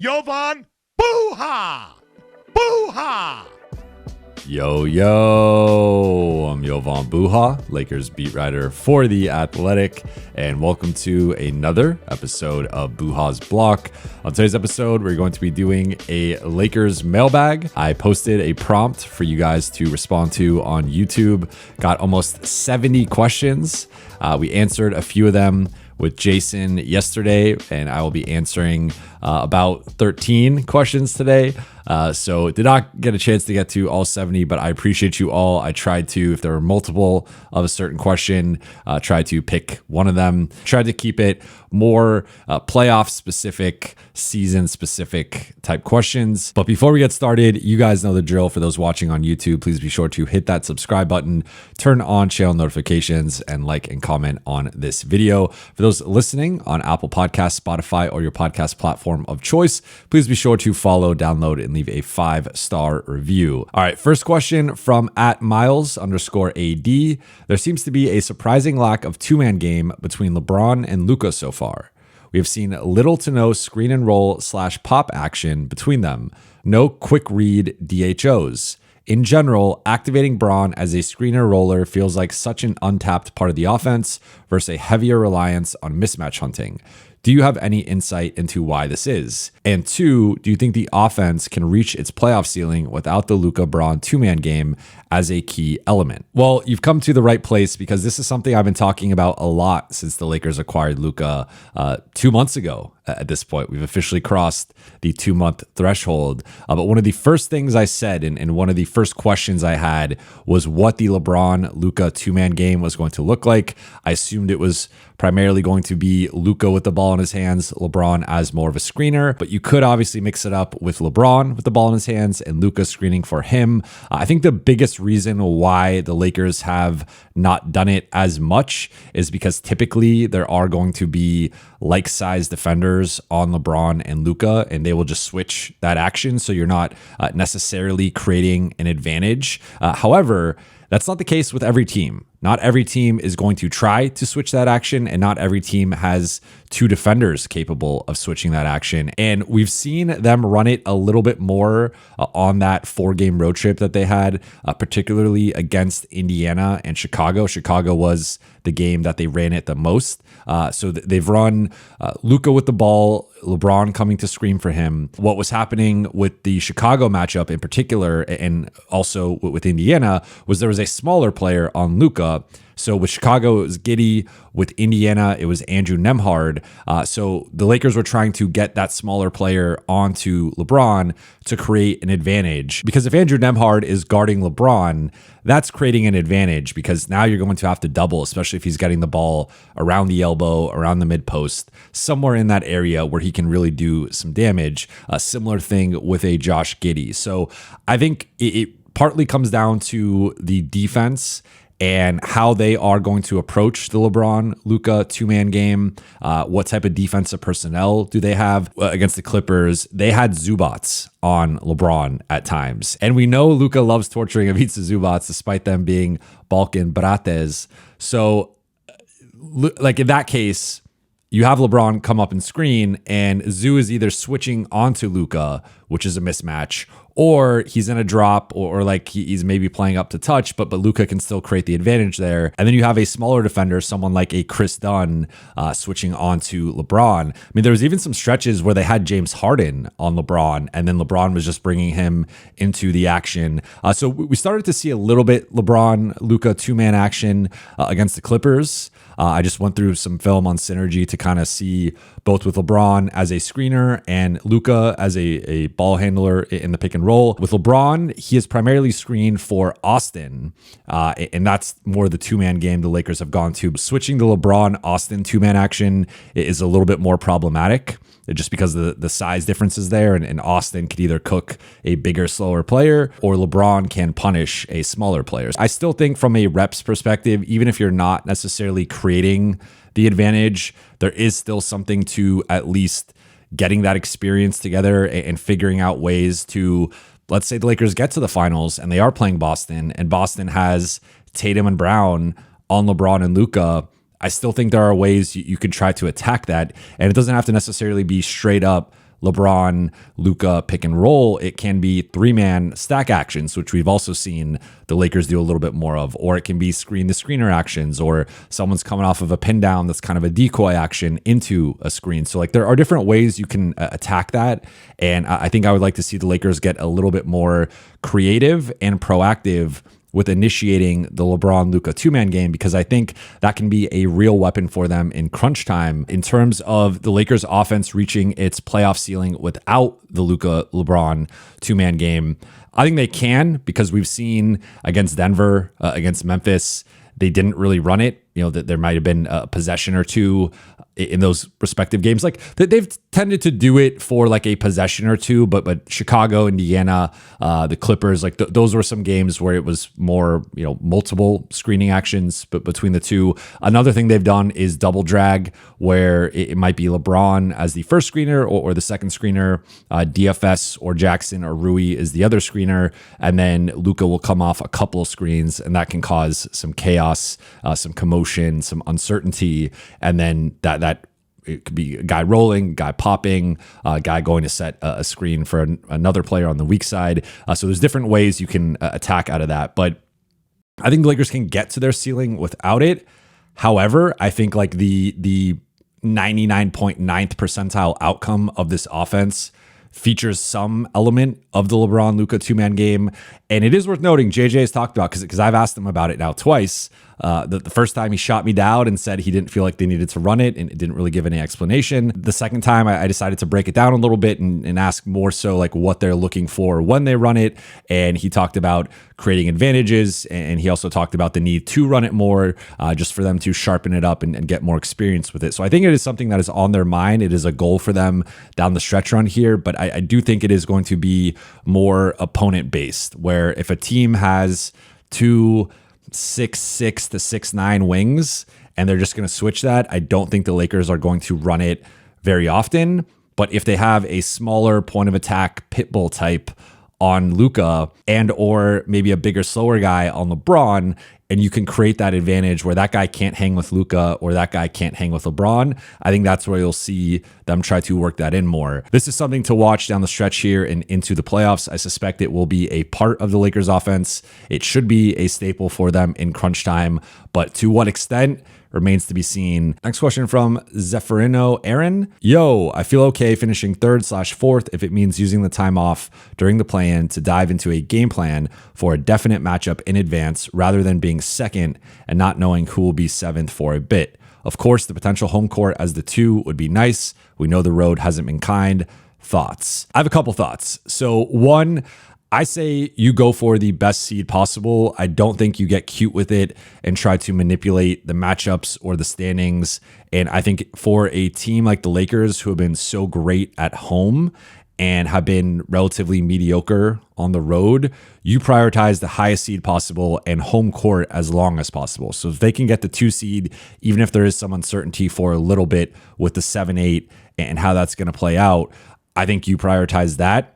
Jovan Buha! Buha! Yo, I'm Jovan Buha, Lakers beat writer for The Athletic, and welcome to another episode of Buha's Block. On today's episode, we're going to be doing a Lakers mailbag. I posted a prompt for you guys to respond to on YouTube. Got almost 70 questions. We answered a few of them with Jason yesterday, and I will be answering about 13 questions today. So did not get a chance to get to all 70, but I appreciate you all. I tried to, if there were multiple of a certain question, try to pick one of them. Tried to keep it more playoff specific, season specific type questions. But before we get started, you guys know the drill. For those watching on YouTube, please be sure to hit that subscribe button, turn on channel notifications, and like and comment on this video. For those listening on Apple Podcasts, Spotify, or your podcast platform of choice, please be sure to follow, download, and leave a 5-star review. All right, first question from @Miles_AD. There seems to be a surprising lack of two-man game between LeBron and Luka so far. We have seen little to no screen and roll / pop action between them. No quick read DHOs. In general, activating Bron as a screener roller feels like such an untapped part of the offense versus a heavier reliance on mismatch hunting. Do you have any insight into why this is? And two, do you think the offense can reach its playoff ceiling without the Luka Bron two-man game as a key element? Well, you've come to the right place, because this is something I've been talking about a lot since the Lakers acquired Luka 2 months ago. At this point, we've officially crossed the 2-month threshold. But one of the first things I said, and one of the first questions I had, was what the LeBron-Luka two-man game was going to look like. I assumed it was primarily going to be Luka with the ball in his hands, LeBron as more of a screener, but you could obviously mix it up with LeBron with the ball in his hands and Luka screening for him. I think the biggest reason why the Lakers have not done it as much is because typically there are going to be like-sized defenders on LeBron and Luka, and they will just switch that action, so you're not necessarily creating an advantage. However, that's not the case with every team. Not every team is going to try to switch that action, and not every team has two defenders capable of switching that action. And we've seen them run it a little bit more on that 4-game road trip that they had, particularly against Indiana and Chicago. Chicago was the game that they ran it the most. So they've run Luka with the ball, LeBron coming to screen for him. What was happening with the Chicago matchup in particular, and also with Indiana, was there was a smaller player on Luka. So with Chicago, it was Giddey. With Indiana, it was Andrew Nembhard. So the Lakers were trying to get that smaller player onto LeBron to create an advantage. Because if Andrew Nembhard is guarding LeBron, that's creating an advantage, because now you're going to have to double, especially if he's getting the ball around the elbow, around the mid post, somewhere in that area where he can really do some damage. A similar thing with a Josh Giddey. So I think it partly comes down to the defense and how they are going to approach the LeBron-Luka two-man game. What type of defensive personnel do they have? Against the Clippers, they had Zubats on LeBron at times. And we know Luka loves torturing Ivica Zubats, despite them being Balkan Brates. So, like in that case, you have LeBron come up and screen, and Zoo is either switching onto Luka, which is a mismatch, or he's in a drop, or like he's maybe playing up to touch, but Luka can still create the advantage there. And then you have a smaller defender, someone like a Chris Dunn, switching onto LeBron. I mean, there was even some stretches where they had James Harden on LeBron, and then LeBron was just bringing him into the action. So we started to see a little bit LeBron-Luka two-man action against the Clippers. I just went through some film on Synergy to kind of see both with LeBron as a screener and Luka as a ball handler in the pick and roll. With LeBron, he is primarily screened for Austin, and that's more the two-man game the Lakers have gone to. Switching the LeBron-Austin two-man action is a little bit more problematic, just because of the size differences there, and Austin could either cook a bigger, slower player, or LeBron can punish a smaller player. I still think from a reps perspective, even if you're not necessarily creating the advantage, there is still something to at least getting that experience together and figuring out ways to, let's say the Lakers get to the finals and they are playing Boston, and Boston has Tatum and Brown on LeBron and Luka. I still think there are ways you could try to attack that, and it doesn't have to necessarily be straight up LeBron, Luka pick and roll, it can be 3-man stack actions, which we've also seen the Lakers do a little bit more of, or it can be screen to screener actions, or someone's coming off of a pin down that's kind of a decoy action into a screen. So like there are different ways you can attack that. And I think I would like to see the Lakers get a little bit more creative and proactive with initiating the LeBron-Luka 2-man game, because I think that can be a real weapon for them in crunch time in terms of the Lakers offense reaching its playoff ceiling without the Luka-LeBron 2-man game. I think they can, because we've seen against Denver, against Memphis, they didn't really run it. You know, that there might have been a possession or two in those respective games. Like they've tended to do it for like a possession or two, but Chicago, Indiana, the Clippers, like those were some games where it was more, you know, multiple screening actions, but between the two. Another thing they've done is double drag, where it might be LeBron as the first screener or the second screener, DFS or Jackson or Rui is the other screener, and then Luka will come off a couple of screens, and that can cause some chaos, some commotion, some uncertainty, and then that it could be a guy rolling, guy popping, a guy going to set a screen for another player on the weak side. So there's different ways you can attack out of that. But I think the Lakers can get to their ceiling without it. However, I think like the 99.9th percentile outcome of this offense features some element of the LeBron-Luka 2-man game. And it is worth noting, JJ has talked about, because I've asked him about it now twice. The first time he shot me down and said he didn't feel like they needed to run it, and it didn't really give any explanation. The second time I decided to break it down a little bit and ask more so like what they're looking for when they run it. And he talked about creating advantages, and he also talked about the need to run it more, just for them to sharpen it up and get more experience with it. So I think it is something that is on their mind. It is a goal for them down the stretch run here, but I do think it is going to be more opponent based, where if a team has 2 6'6" to 6'9" wings and they're just going to switch that, I don't think the Lakers are going to run it very often. But if they have a smaller point of attack pitbull type on Luka, and or maybe a bigger, slower guy on LeBron, and you can create that advantage where that guy can't hang with Luka or that guy can't hang with LeBron, I think that's where you'll see them try to work that in more. This is something to watch down the stretch here and into the playoffs. I suspect it will be a part of the Lakers offense. It should be a staple for them in crunch time, but to what extent remains to be seen. Next question from Zephyrino Aaron. Yo, I feel okay finishing 3rd/4th if it means using the time off during the play-in to dive into a game plan for a definite matchup in advance rather than being 2nd and not knowing who will be 7th for a bit. Of course, the potential home court as the 2 would be nice. We know the road hasn't been kind. Thoughts? I have a couple thoughts. So one, I say you go for the best seed possible. I don't think you get cute with it and try to manipulate the matchups or the standings. And I think for a team like the Lakers, who have been so great at home and have been relatively mediocre on the road, you prioritize the highest seed possible and home court as long as possible. So if they can get the 2 seed, even if there is some uncertainty for a little bit with the 7-8 and how that's going to play out, I think you prioritize that.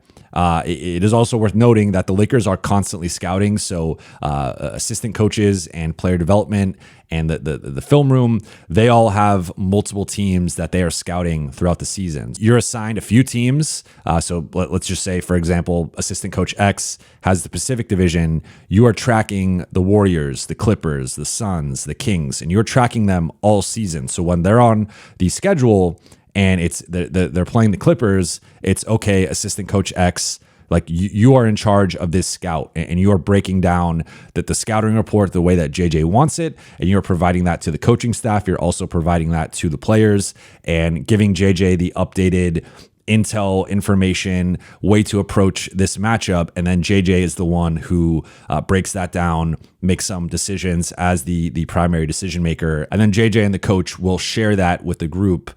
It is also worth noting that the Lakers are constantly scouting. So assistant coaches and player development and the film room, they all have multiple teams that they are scouting throughout the season. You're assigned a few teams. So let's just say, for example, assistant coach X has the Pacific Division. You are tracking the Warriors, the Clippers, the Suns, the Kings, and you're tracking them all season. So when they're on the schedule and they're playing the Clippers, it's okay, assistant coach X, like you are in charge of this scout, and you are breaking down the scouting report the way that JJ wants it, and you're providing that to the coaching staff. You're also providing that to the players and giving JJ the updated intel information, way to approach this matchup. And then JJ is the one who breaks that down, makes some decisions as the primary decision maker. And then JJ and the coach will share that with the group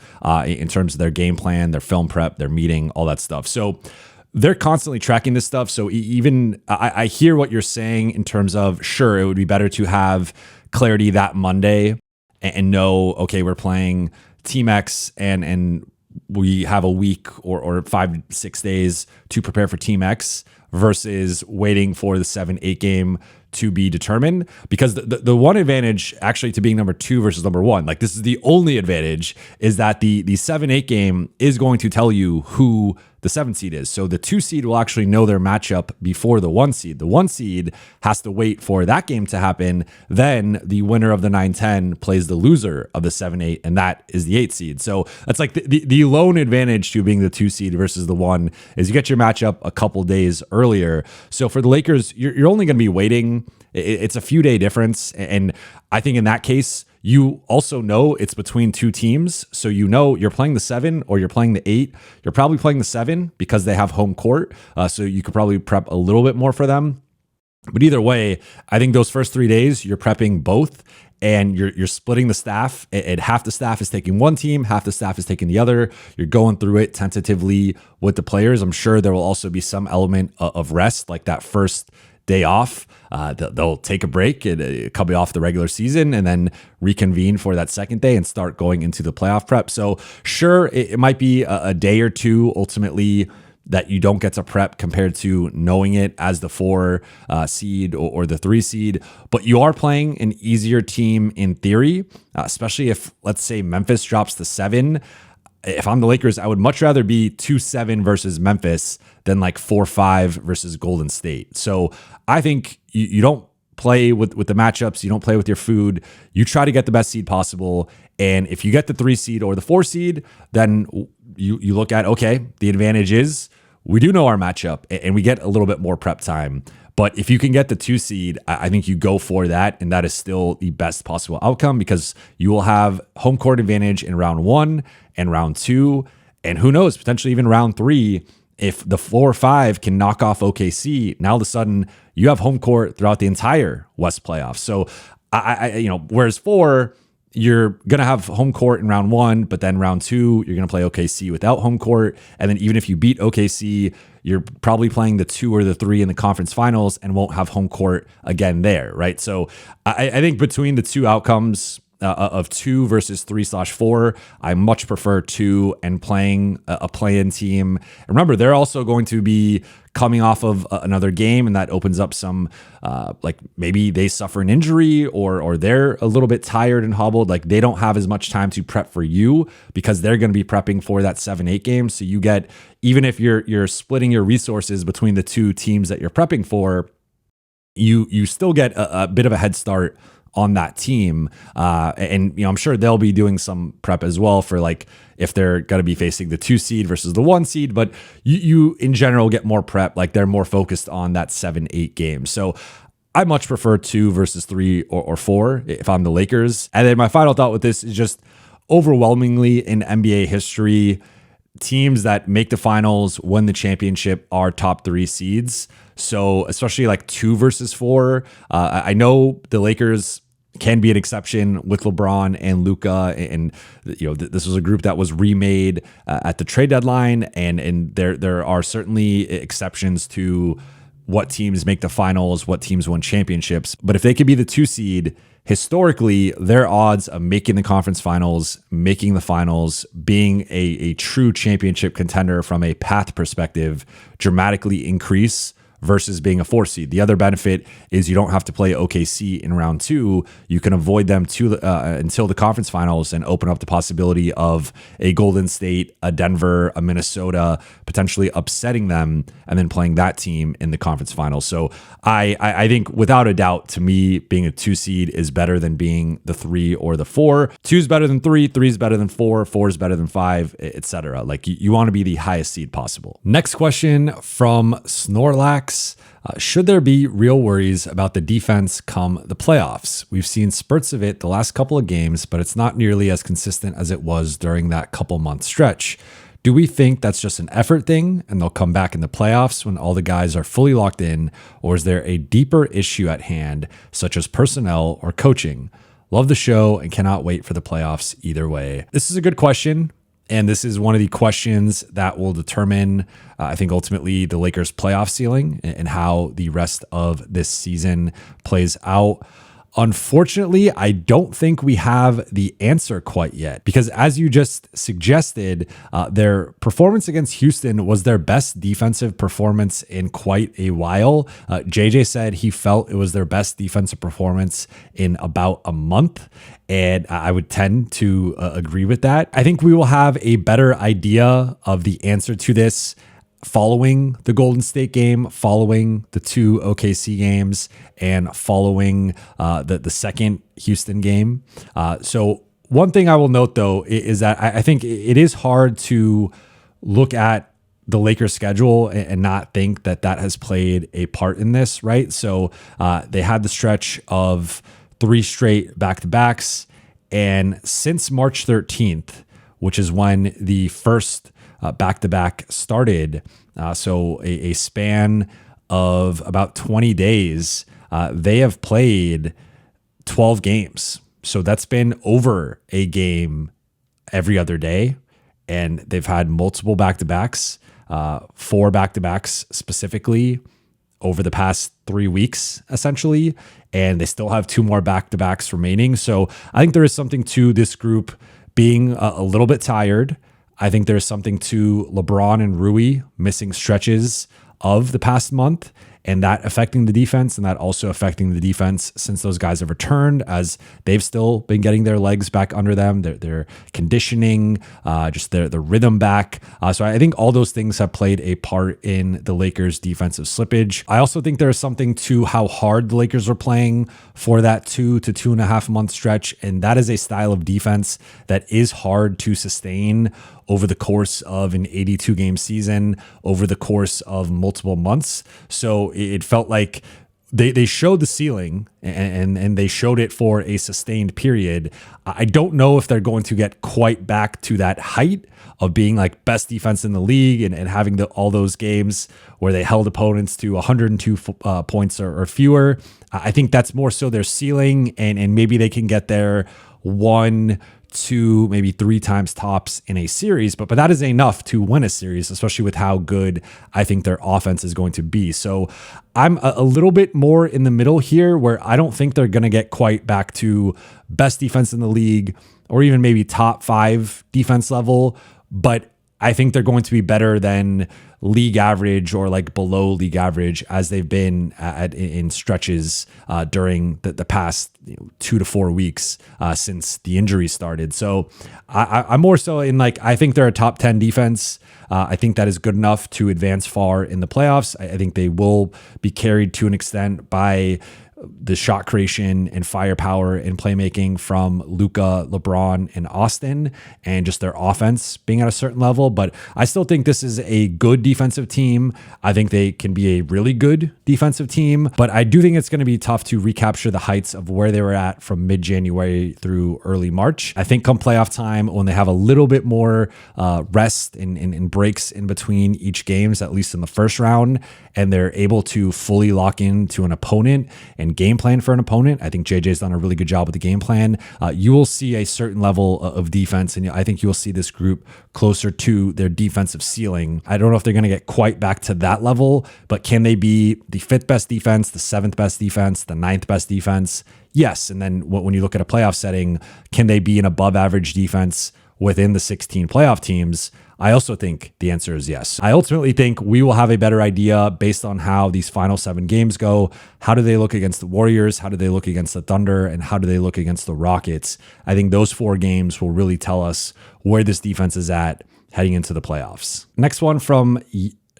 in terms of their game plan, their film prep, their meeting, all that stuff. So they're constantly tracking this stuff. So even I hear what you're saying in terms of, sure, it would be better to have clarity that Monday and know, okay, we're playing Team X and we have a week or 5-6 days to prepare for Team X. versus waiting for the 7-8 game to be determined, because the one advantage actually to being number 2 versus number 1, like this is the only advantage, is that the 7-8 game is going to tell you who the 7 seed is. So the 2 seed will actually know their matchup before the 1 seed. The 1 seed has to wait for that game to happen. Then the winner of the 9-10 plays the loser of the 7-8, and that is the 8 seed. So that's like the lone advantage to being the 2 seed versus the 1 is you get your matchup a couple days earlier. So for the Lakers, you're only going to be waiting. It's a few day difference. And I think in that case, you also know it's between 2 teams. So you know you're playing the 7 or you're playing the 8. You're probably playing the 7 because they have home court. So you could probably prep a little bit more for them. But either way, I think those first 3 days, you're prepping both. And you're splitting the staff, and half the staff is taking one team, half the staff is taking the other. You're going through it tentatively with the players. I'm sure there will also be some element of rest, like that first day off. They'll take a break and coming off the regular season and then reconvene for that second day and start going into the playoff prep. So sure, it might be a day or two ultimately that you don't get to prep compared to knowing it as the 4 seed or the 3 seed, but you are playing an easier team in theory, especially if, let's say, Memphis drops to 7. If I'm the Lakers, I would much rather be 2-7 versus Memphis than like 4-5 versus Golden State. So I think you don't play with the matchups. You don't play with your food. You try to get the best seed possible. And if you get the 3 seed or the 4 seed, then you look at, okay, the advantage is we do know our matchup and we get a little bit more prep time. But if you can get the 2 seed, I think you go for that. And that is still the best possible outcome because you will have home court advantage in round 1 and round 2. And who knows, potentially even round 3. If the 4 or 5 can knock off OKC, now all of a sudden you have home court throughout the entire West playoffs. So whereas 4, you're going to have home court in round 1, but then round 2, you're going to play OKC without home court. And then even if you beat OKC, you're probably playing the 2 or the 3 in the conference finals and won't have home court again there, right? So I think between the 2 outcomes of 2 versus 3/4, I much prefer 2 and playing a play-in team. And remember, they're also going to be coming off of another game, and that opens up some like maybe they suffer an injury or they're a little bit tired and hobbled. Like they don't have as much time to prep for you because they're going to be prepping for that 7-8 game. So you get, even if you're splitting your resources between the 2 teams that you're prepping for, you still get a bit of a head start on that team. And I'm sure they'll be doing some prep as well for like if they're going to be facing the 2 seed versus the 1 seed, but you in general get more prep. Like they're more focused on that 7-8 game. So I much prefer 2 versus 3 or 4 if I'm the Lakers. And then my final thought with this is just overwhelmingly in NBA history, teams that make the finals, win the championship are top 3 seeds. So especially like 2 versus 4, I know the Lakers can be an exception with LeBron and Luka, and this was a group that was remade at the trade deadline, and there are certainly exceptions to what teams make the finals, what teams win championships. But if they could be the 2 seed, historically, their odds of making the conference finals, making the finals, being a true championship contender from a path perspective dramatically increase versus being a 4 seed. The other benefit is you don't have to play OKC in round 2. You can avoid them until the conference finals and open up the possibility of a Golden State, a Denver, a Minnesota, potentially upsetting them and then playing that team in the conference finals. So I think without a doubt, to me, being a 2 seed is better than being the 3 or the 4. 2 is better than 3, 3 is better than 4, 4 is better than 5, etc. Like you want to be the highest seed possible. Next question from Snorlax. Should there be real worries about the defense come the playoffs? We've seen spurts of it the last couple of games, but it's not nearly as consistent as it was during that couple month stretch. Do we think that's just an effort thing and they'll come back in the playoffs when all the guys are fully locked in? Or is there a deeper issue at hand, such as personnel or coaching? Love the show and cannot wait for the playoffs either way. This is a good question. And this is one of the questions that will determine, I think, ultimately the Lakers' playoff ceiling and how the rest of this season plays out. Unfortunately, I don't think we have the answer quite yet, because as you just suggested, their performance against Houston was their best defensive performance in quite a while. JJ said he felt it was their best defensive performance in about a month. And I would tend to agree with that. I think we will have a better idea of the answer to this following the Golden State game, following the 2 OKC games, and following the second Houston game. So one thing I will note, though, is that I think it is hard to look at the Lakers schedule and not think that that has played a part in this, right? So they had the stretch of 3 straight back-to-backs. And since March 13th, which is when the first back-to-back started, so a span of about 20 days, they have played 12 games. So that's been over a game every other day. And they've had multiple back-to-backs, 4 back-to-backs specifically over the past 3 weeks, essentially, and they still have 2 more back-to-backs remaining. So I think there is something to this group being a little bit tired. I think there's something to LeBron and Rui missing stretches of the past month, and that affecting the defense, and that also affecting the defense since those guys have returned, as they've still been getting their legs back under them, their conditioning, just their rhythm back. So I think all those things have played a part in the Lakers' defensive slippage. I also think there's something to how hard the Lakers are playing for that 2 to 2.5 month stretch, and that is a style of defense that is hard to sustain over the course of an 82 game season, over the course of multiple months. So it felt like they showed the ceiling and they showed it for a sustained period. I don't know if they're going to get quite back to that height of being like best defense in the league and having all those games where they held opponents to 102 points or fewer. I think that's more so their ceiling, and maybe they can get there 1, 2, maybe 3 times tops in a series, but that is enough to win a series, especially with how good I think their offense is going to be. So I'm a little bit more in the middle here, where I don't think they're going to get quite back to best defense in the league or even maybe top 5 defense level, but I think they're going to be better than league average or like below league average, as they've been in stretches during the past 2 to 4 weeks since the injury started. So I'm more so in like, I think they're a top 10 defense. I think that is good enough to advance far in the playoffs. I think they will be carried to an extent by the shot creation and firepower and playmaking from Luka, LeBron, and Austin, and just their offense being at a certain level. But I still think this is a good defensive team. I think they can be a really good defensive team, but I do think it's going to be tough to recapture the heights of where they were at from mid-January through early March. I think come playoff time, when they have a little bit more rest and breaks in between each games, at least in the first round, and they're able to fully lock into an opponent and game plan for an opponent. I think JJ's done a really good job with the game plan. You will see a certain level of defense, and I think you will see this group closer to their defensive ceiling. I don't know if they're going to get quite back to that level, but can they be the 5th best defense, the 7th best defense, the 9th best defense? Yes. And then when you look at a playoff setting, can they be an above average defense within the 16 playoff teams? I also think the answer is yes. I ultimately think we will have a better idea based on how these final 7 games go. How do they look against the Warriors? How do they look against the Thunder? And how do they look against the Rockets? I think those 4 games will really tell us where this defense is at heading into the playoffs. Next one from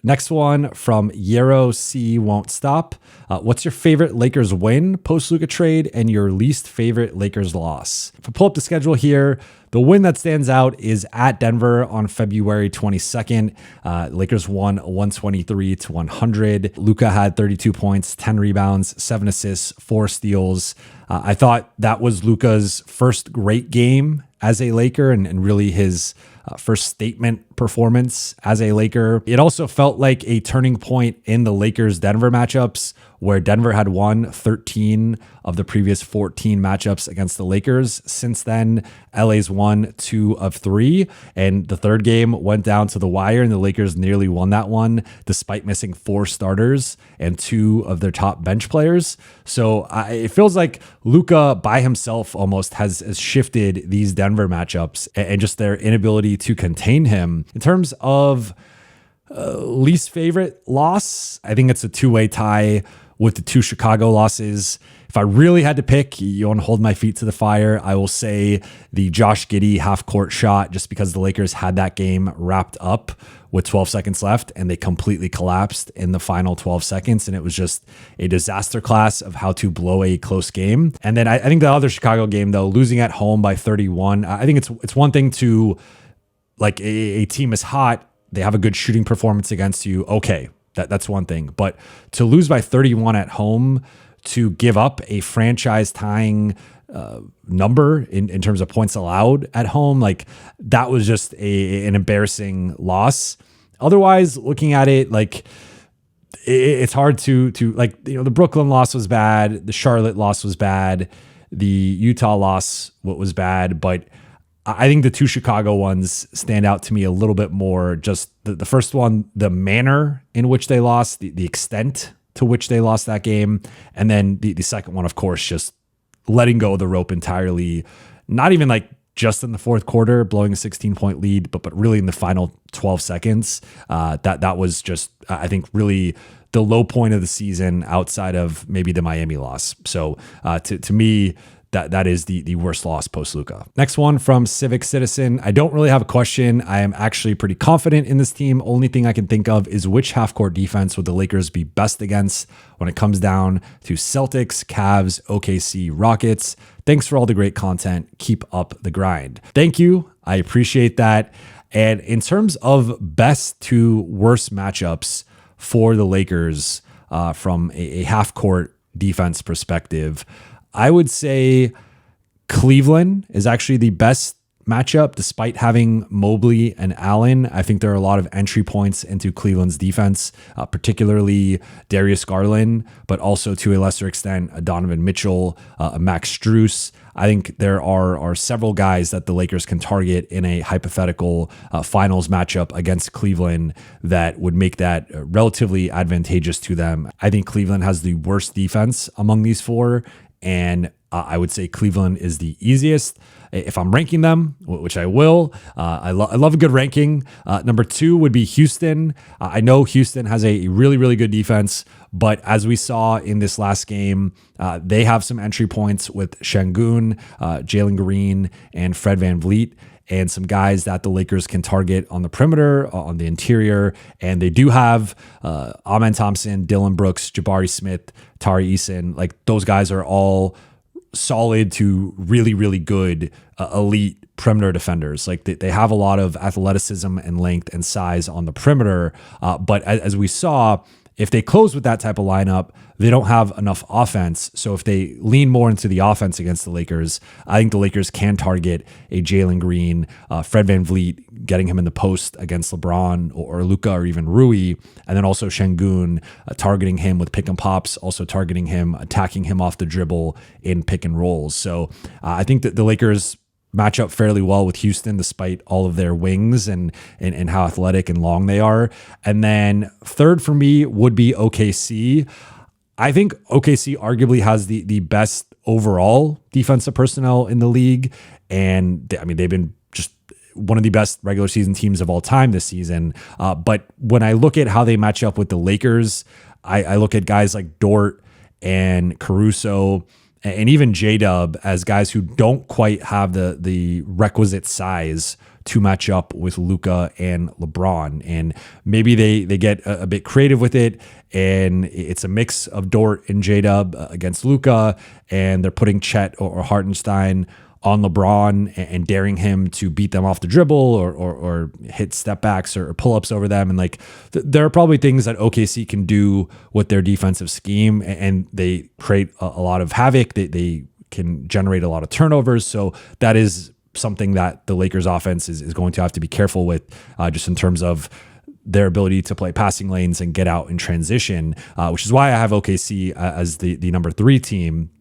Yero C Won't Stop. What's your favorite Lakers win post Luka trade and your least favorite Lakers loss? If I pull up the schedule here, the win that stands out is at Denver on February 22nd. Lakers won 123-100. Luka had 32 points, 10 rebounds, 7 assists, 4 steals. I thought that was Luka's first great game as a Laker and really his first statement performance as a Laker. It also felt like a turning point in the Lakers-Denver matchups where Denver had won 13 of the previous 14 matchups against the Lakers. Since then, LA's won 2 of 3, and the third game went down to the wire, and the Lakers nearly won that one despite missing 4 starters and 2 of their top bench players. So it feels like Luka by himself almost has shifted these Denver matchups and just their inability to contain him. In terms of least favorite loss, I think it's a 2-way tie with the 2 Chicago losses. If I really had to pick, you want to hold my feet to the fire, I will say the Josh Giddey half-court shot, just because the Lakers had that game wrapped up with 12 seconds left and they completely collapsed in the final 12 seconds. And it was just a disaster class of how to blow a close game. And then I think the other Chicago game, though, losing at home by 31, I think it's one thing to, like, a team is hot, they have a good shooting performance against you. Okay, that's one thing. But to lose by 31 at home, to give up a franchise tying number in terms of points allowed at home, like, that was just an embarrassing loss. Otherwise, looking at it, like, it's hard to like, the Brooklyn loss was bad, the Charlotte loss was bad, the Utah loss was bad, but I think the 2 Chicago ones stand out to me a little bit more. Just the first one, the manner in which they lost, the extent to which they lost that game. And then the second one, of course, just letting go of the rope entirely, not even like just in the fourth quarter, blowing a 16-point lead, but really in the final 12 seconds. That was just, I think, really the low point of the season outside of maybe the Miami loss. So to me, that is the worst loss post Luka. Next one from Civic Citizen. I don't really have a question. I am actually pretty confident in this team. Only thing I can think of is which half-court defense would the Lakers be best against when it comes down to Celtics, Cavs, OKC, Rockets. Thanks for all the great content. Keep up the grind. Thank you. I appreciate that. And in terms of best to worst matchups for the Lakers from a half-court defense perspective, I would say Cleveland is actually the best matchup despite having Mobley and Allen. I think there are a lot of entry points into Cleveland's defense, particularly Darius Garland, but also to a lesser extent, Donovan Mitchell, Max Strus. I think there are several guys that the Lakers can target in a hypothetical finals matchup against Cleveland that would make that relatively advantageous to them. I think Cleveland has the worst defense among these 4, and I would say Cleveland is the easiest. If I'm ranking them, which I will, I love a good ranking. Number 2 would be Houston. I know Houston has a really, really good defense, but as we saw in this last game, they have some entry points with Şengün, Jalen Green, and Fred VanVleet, and some guys that the Lakers can target on the perimeter, on the interior. And they do have Amen Thompson, Dylan Brooks, Jabari Smith, Tari Eason. Like, those guys are all solid to really, really good elite perimeter defenders. Like, they have a lot of athleticism and length and size on the perimeter. But as we saw, if they close with that type of lineup, they don't have enough offense. So if they lean more into the offense against the Lakers, I think the Lakers can target a Jalen Green, Fred VanVleet, getting him in the post against LeBron or Luka or even Rui, and then also Şengün, targeting him with pick and pops, also targeting him, attacking him off the dribble in pick and rolls. So I think that the Lakers match up fairly well with Houston despite all of their wings and how athletic and long they are. And then third for me would be OKC. I think OKC arguably has the best overall defensive personnel in the league. And they've been just one of the best regular season teams of all time this season. But when I look at how they match up with the Lakers, I look at guys like Dort and Caruso and even J-Dub as guys who don't quite have the requisite size to match up with Luka and LeBron. And maybe they get a bit creative with it, and it's a mix of Dort and J-Dub against Luka, and they're putting Chet or Hartenstein on LeBron and daring him to beat them off the dribble or hit step backs or pull-ups over them. And like, there are probably things that OKC can do with their defensive scheme, and they create a lot of havoc. They can generate a lot of turnovers. So that is something that the Lakers offense is going to have to be careful with, just in terms of their ability to play passing lanes and get out in transition, which is why I have OKC as the number 3 team.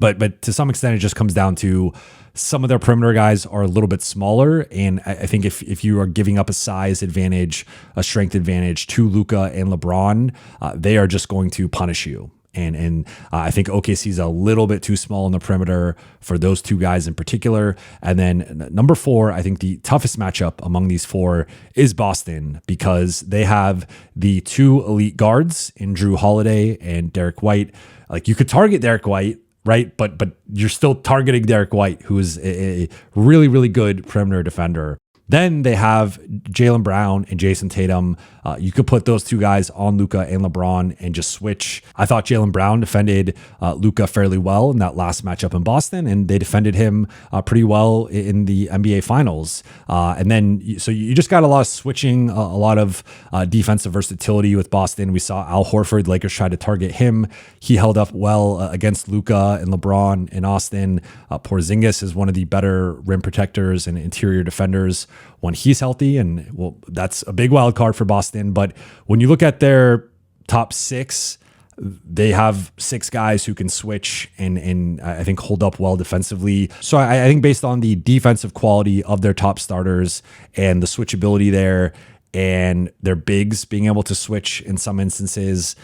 But to some extent, it just comes down to some of their perimeter guys are a little bit smaller. And I think if you are giving up a size advantage, a strength advantage to Luka and LeBron, they are just going to punish you. And I think OKC is a little bit too small in the perimeter for those 2 guys in particular. And then number 4, I think the toughest matchup among these 4 is Boston, because they have the 2 elite guards in Drew Holiday and Derek White. Like, you could target Derek White, right? But you're still targeting Derek White, who is a really, really good perimeter defender. Then they have Jaylen Brown and Jason Tatum. You could put those 2 guys on Luka and LeBron and just switch. I thought Jaylen Brown defended Luka fairly well in that last matchup in Boston, and they defended him pretty well in the NBA Finals. And then, so you just got a lot of switching, a lot of defensive versatility with Boston. We saw Al Horford, Lakers try to target him. He held up well against Luka and LeBron in Austin. Porzingis is one of the better rim protectors and interior defenders when he's healthy. And well, that's a big wild card for Boston. But when you look at their top 6, they have 6 guys who can switch and I think hold up well defensively. So I think based on the defensive quality of their top starters and the switchability there and their bigs being able to switch in some instances,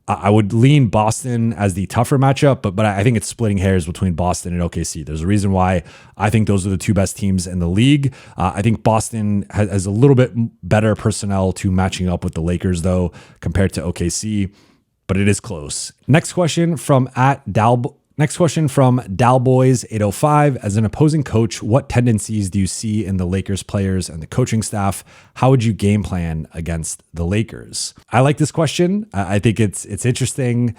I would lean Boston as the tougher matchup, but I think it's splitting hairs between Boston and OKC. There's a reason why I think those are the 2 best teams in the league. I think Boston has a little bit better personnel to matching up with the Lakers, though, compared to OKC, but it is close. Next question from Dalboys805. As an opposing coach, what tendencies do you see in the Lakers players and the coaching staff? How would you game plan against the Lakers? I like this question. I think it's interesting.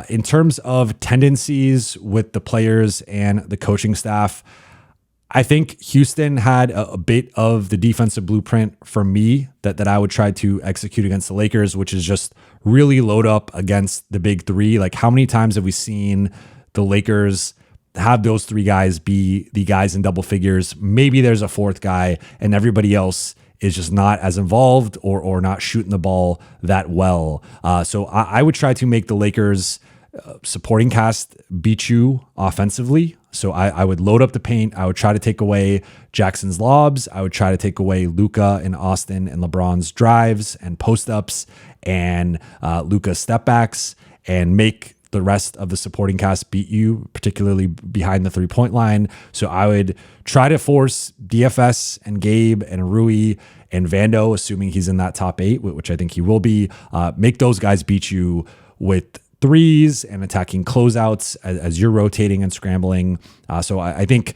In terms of tendencies with the players and the coaching staff, I think Houston had a bit of the defensive blueprint for me that I would try to execute against the Lakers, which is just really load up against the big 3. Like, how many times have we seen the Lakers have those 3 guys be the guys in double figures? Maybe there's a 4th guy and everybody else is just not as involved or not shooting the ball that well. So I would try to make the Lakers supporting cast beat you offensively. So I would load up the paint. I would try to take away Jackson's lobs. I would try to take away Luka and Austin and LeBron's drives and post-ups and Luka's step-backs and make the rest of the supporting cast beat you, particularly behind the 3-point line. So I would try to force DFS and Gabe and Rui and Vando, assuming he's in that top 8, which I think he will be, make those guys beat you with threes and attacking closeouts as you're rotating and scrambling. So I think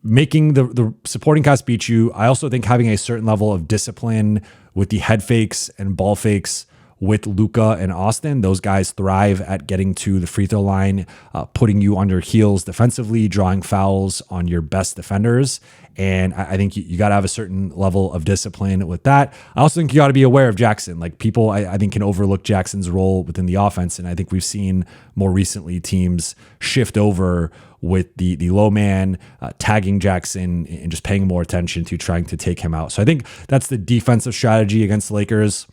making the supporting cast beat you. I also think having a certain level of discipline with the head fakes and ball fakes with Luka and Austin. Those guys thrive at getting to the free throw line, putting you under heels defensively, drawing fouls on your best defenders. And I think you got to have a certain level of discipline with that. I also think you got to be aware of Jackson. Like, people, I think, can overlook Jackson's role within the offense. And I think we've seen more recently teams shift over with the low man, tagging Jackson and just paying more attention to trying to take him out. So I think that's the defensive strategy against the Lakers.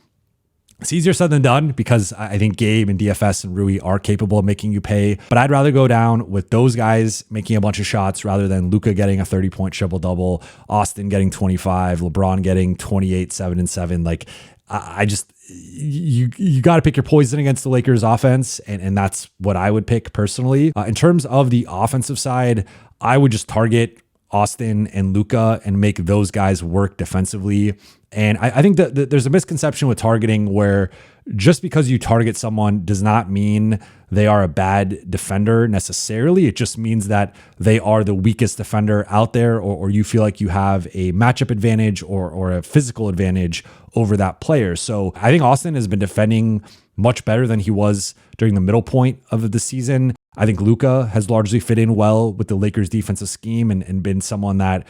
It's easier said than done because I think Gabe and DFS and Rui are capable of making you pay. But I'd rather go down with those guys making a bunch of shots rather than Luka getting a 30-point triple-double, Austin getting 25, LeBron getting 28, 7 and 7. Like, I just, you got to pick your poison against the Lakers offense. And that's what I would pick personally. In terms of the offensive side, I would just target Austin and Luka and make those guys work defensively. And I think that there's a misconception with targeting where just because you target someone does not mean they are a bad defender necessarily. It just means that they are the weakest defender out there, or you feel like you have a matchup advantage or a physical advantage over that player. So I think Austin has been defending much better than he was during the middle point of the season. I think Luka has largely fit in well with the Lakers defensive scheme and been someone that,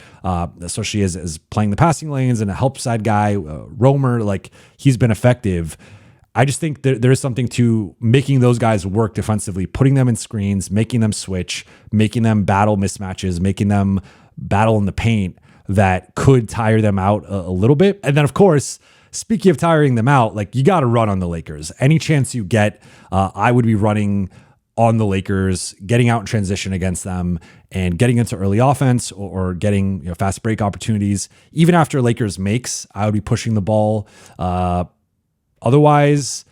especially as playing the passing lanes and a help side guy, roamer, like, he's been effective. I just think there is something to making those guys work defensively, putting them in screens, making them switch, making them battle mismatches, making them battle in the paint that could tire them out a little bit. And then, of course, speaking of tiring them out, like you got to run on the Lakers. Any chance you get, I would be running on the Lakers, getting out in transition against them and getting into early offense or getting fast break opportunities. Even after Lakers makes, I would be pushing the ball. Otherwise,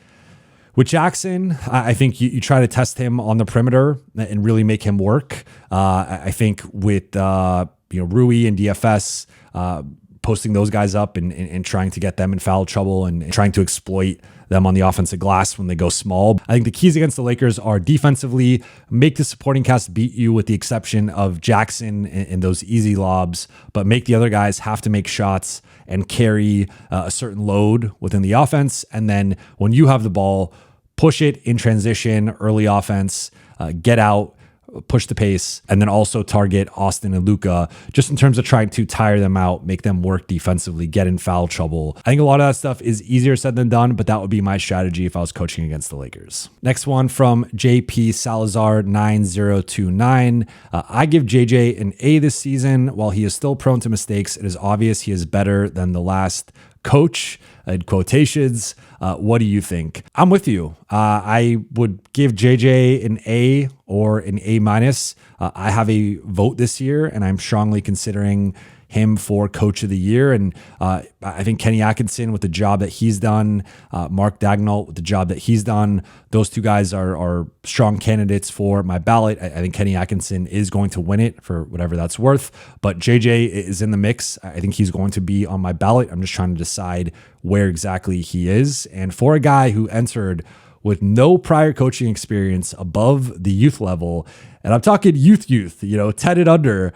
with Jackson, I think you try to test him on the perimeter and really make him work. I think with Rui and DFS, posting those guys up and trying to get them in foul trouble and trying to exploit them on the offensive glass when they go small. I think the keys against the Lakers are defensively, make the supporting cast beat you with the exception of Jackson and those easy lobs, but make the other guys have to make shots and carry a certain load within the offense. And then when you have the ball, push it in transition, early offense, get out, push the pace, and then also target Austin and Luka just in terms of trying to tire them out, make them work defensively, get in foul trouble. I think a lot of that stuff is easier said than done, but that would be my strategy if I was coaching against the Lakers. Next one from JP Salazar 9029. I give JJ an A this season. While he is still prone to mistakes, it is obvious he is better than the last coach, in quotations. What do you think? I'm with you. I would give JJ an A or an A minus. I have a vote this year, and I'm strongly considering him for coach of the year. And I think Kenny Atkinson with the job that he's done, Mark Daigneault with the job that he's done, those two guys are strong candidates for my ballot. I think Kenny Atkinson is going to win it for whatever that's worth, but JJ is in the mix. I think he's going to be on my ballot. I'm just trying to decide where exactly he is. And for a guy who entered with no prior coaching experience above the youth level, and I'm talking youth, 10 and under,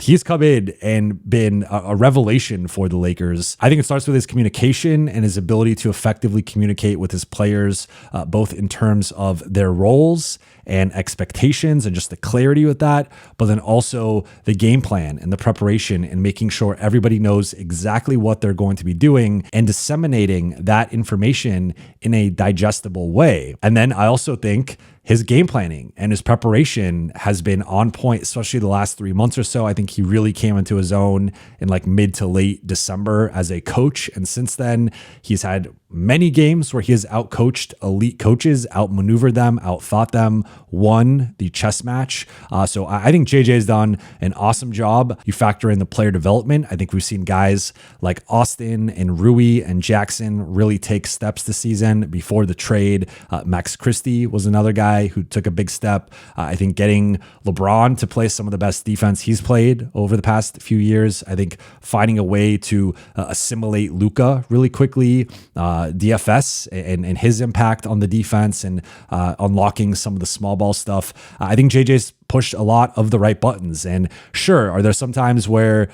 he's come in and been a revelation for the Lakers. I think it starts with his communication and his ability to effectively communicate with his players, both in terms of their roles and expectations and just the clarity with that, but then also the game plan and the preparation and making sure everybody knows exactly what they're going to be doing and disseminating that information in a digestible way. And then I also think his game planning and his preparation has been on point, especially the last 3 months or so. I think he really came into his own in like mid to late December as a coach. And since then, he's had many games where he has outcoached elite coaches, outmaneuvered them, outthought them, won the chess match. So I think JJ has done an awesome job. You factor in the player development. I think we've seen guys like Austin and Rui and Jackson really take steps this season. Before the trade, Max Christie was another guy who took a big step. I think getting LeBron to play some of the best defense he's played over the past few years. I think finding a way to assimilate Luka really quickly, DFS and his impact on the defense and unlocking some of the small ball stuff. I think JJ's pushed a lot of the right buttons. And sure, are there some times where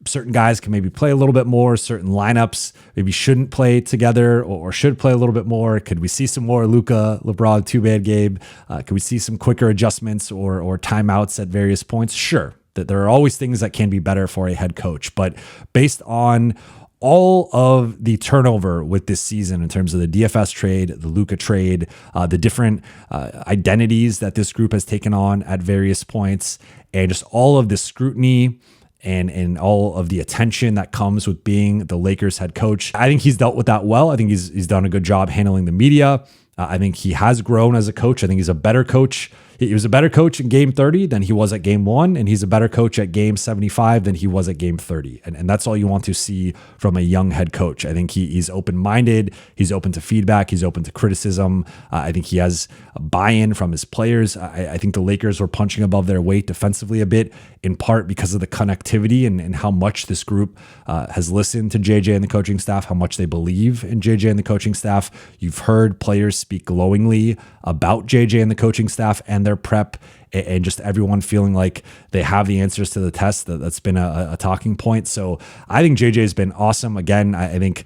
certain guys can maybe play a little bit more, certain lineups maybe shouldn't play together or should play a little bit more? Could we see some more Luka LeBron two-man game? Could we see some quicker adjustments or timeouts at various points? Sure, that there are always things that can be better for a head coach, but based on all of the turnover with this season in terms of the DFS trade, the Luka trade, the different identities that this group has taken on at various points, and just all of the scrutiny and all of the attention that comes with being the Lakers head coach. I think he's dealt with that well. I think he's done a good job handling the media. I think he has grown as a coach. I think he's a better coach. He was a better coach in game 30 than he was at game 1, and he's a better coach at game 75 than he was at game 30. And that's all you want to see from a young head coach. I think he's open-minded. He's open to feedback. He's open to criticism. I think he has a buy-in from his players. I think the Lakers were punching above their weight defensively a bit, in part because of the connectivity and how much this group has listened to JJ and the coaching staff, how much they believe in JJ and the coaching staff. You've heard players speak glowingly about JJ and the coaching staff and their prep, and just everyone feeling like they have the answers to the test. That's been a talking point. So I think JJ has been awesome. Again, I think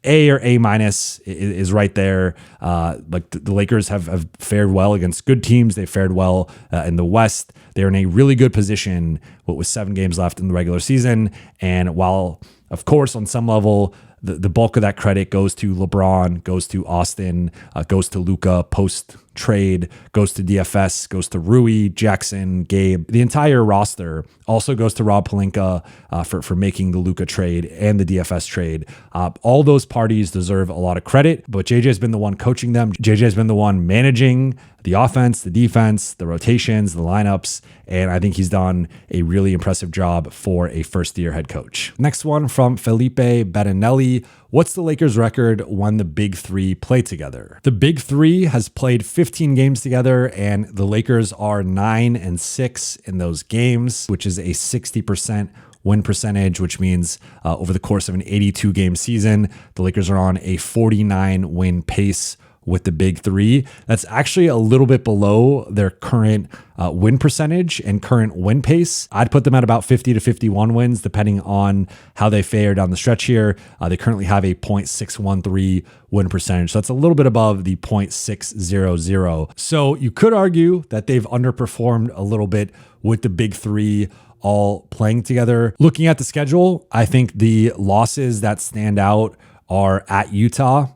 A or A minus is right there. Like the Lakers have fared well against good teams. They fared well in the West. They're in a really good position with 7 games left in the regular season. And while, of course, on some level, the bulk of that credit goes to LeBron, goes to Austin, goes to Luka post trade, goes to DFS, goes to Rui, Jackson, Gabe. The entire roster also goes to Rob Pelinka for making the Luka trade and the DFS trade. All those parties deserve a lot of credit, but JJ has been the one coaching them. JJ has been the one managing the offense, the defense, the rotations, the lineups, and I think he's done a really impressive job for a first-year head coach. Next one from Felipe Bettinelli. What's the Lakers' record when the Big Three play together? The Big Three has played 15 games together, and the Lakers are 9-6 in those games, which is a 60% win percentage, which means over the course of an 82-game season, the Lakers are on a 49 win pace with the Big Three. That's actually a little bit below their current win percentage and current win pace. I'd put them at about 50 to 51 wins, depending on how they fare down the stretch here. They currently have a .613 win percentage. So that's a little bit above the .600. So you could argue that they've underperformed a little bit with the Big Three all playing together. Looking at the schedule, I think the losses that stand out are at Utah,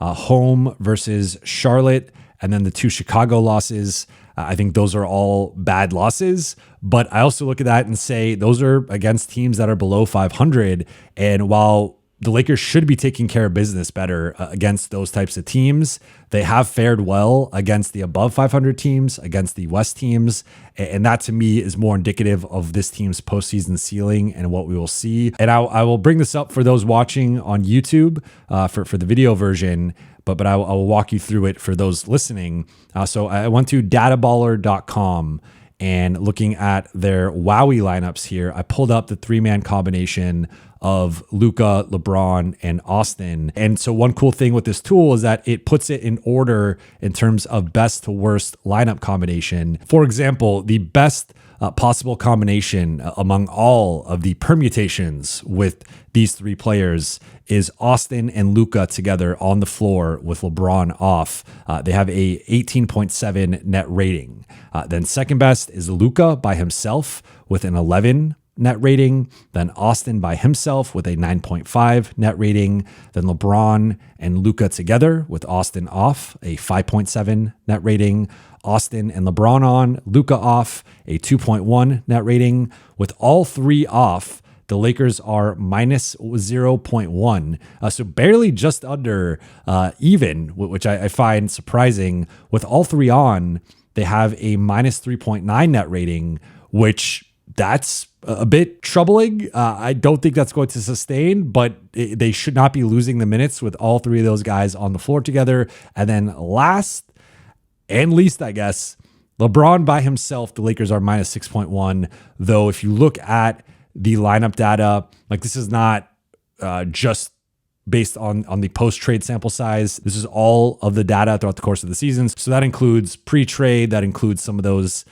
home versus Charlotte, and then the 2 Chicago losses. I think those are all bad losses, but I also look at that and say those are against teams that are below 500. And while the Lakers should be taking care of business better against those types of teams, they have fared well against the above 500 teams, against the West teams. And that to me is more indicative of this team's postseason ceiling and what we will see. And I will bring this up for those watching on YouTube for the video version, but I will walk you through it for those listening. So I went to databaller.com and looking at their Wowie lineups here, I pulled up the 3-man combination of Luka, LeBron, and Austin. And so one cool thing with this tool is that it puts it in order in terms of best to worst lineup combination. For example, the best possible combination among all of the permutations with these 3 players is Austin and Luka together on the floor with LeBron off. They have a 18.7 net rating. Then second best is Luka by himself with an 11 net rating, then Austin by himself with a 9.5 net rating, then LeBron and Luka together with Austin off, a 5.7 net rating, Austin and LeBron on, Luka off, a 2.1 net rating. With all 3 off, the Lakers are minus 0.1, so barely just under even, which I find surprising. With all 3 on, they have a minus 3.9 net rating, which that's a bit troubling. I don't think that's going to sustain, but they should not be losing the minutes with all 3 of those guys on the floor together. And then last and least, I guess, LeBron by himself, the Lakers are minus 6.1. Though if you look at the lineup data, like this is not just based on the post-trade sample size. This is all of the data throughout the course of the season. So that includes pre-trade, that includes some of those